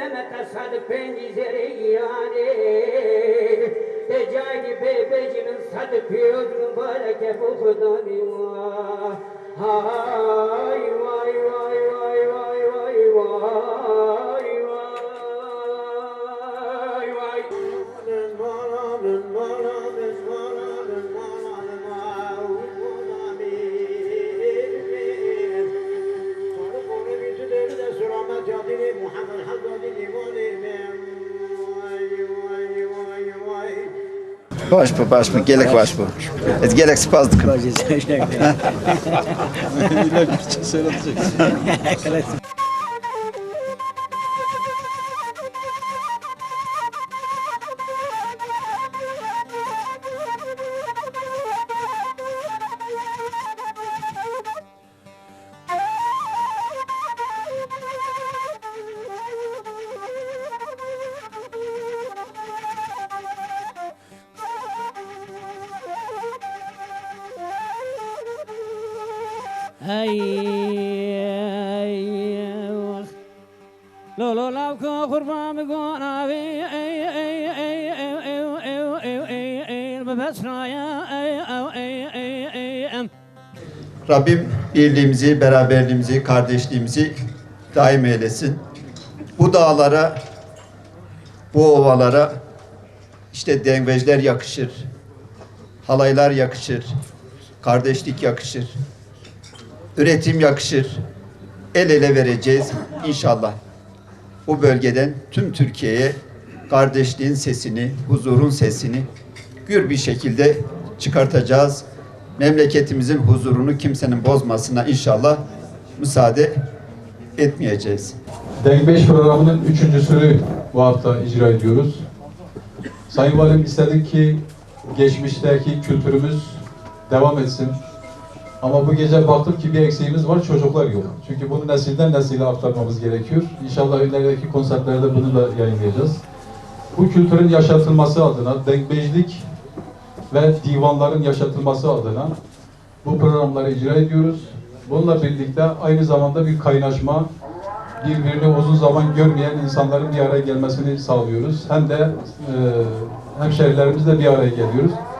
demet sadık pencizeri yani. Decagi bebecinin sadık yolunu bareke bu kudani var. Hay vay vay vay vay vay vay vay vay. Baş bu, gelek baş bu. Ez gelek spazdık. لو لو قربان بقون Rabbim birliğimizi, beraberliğimizi, kardeşliğimizi daim eylesin. Bu dağlara, bu ovalara işte dengvejler yakışır, halaylar yakışır, kardeşlik yakışır, üretim yakışır. El ele vereceğiz inşallah. Bu bölgeden tüm Türkiye'ye kardeşliğin sesini, huzurun sesini gür bir şekilde çıkartacağız. Memleketimizin huzurunu kimsenin bozmasına inşallah müsaade etmeyeceğiz. Denk 5 programının 3.sünü bu hafta icra ediyoruz. Sayın Valim istedik ki geçmişteki kültürümüz devam etsin. Ama bu gece baktık ki bir eksiğimiz var, çocuklar yok. Çünkü bunu nesilden nesile aktarmamız gerekiyor. İnşallah ilerideki konsertlerde bunu da yayınlayacağız. Bu kültürün yaşatılması adına, denkbejlik ve divanların yaşatılması adına bu programları icra ediyoruz. Bununla birlikte aynı zamanda bir kaynaşma, birbirini uzun zaman görmeyen insanların bir araya gelmesini sağlıyoruz. Hem de hemşehrilerimizle bir araya geliyoruz.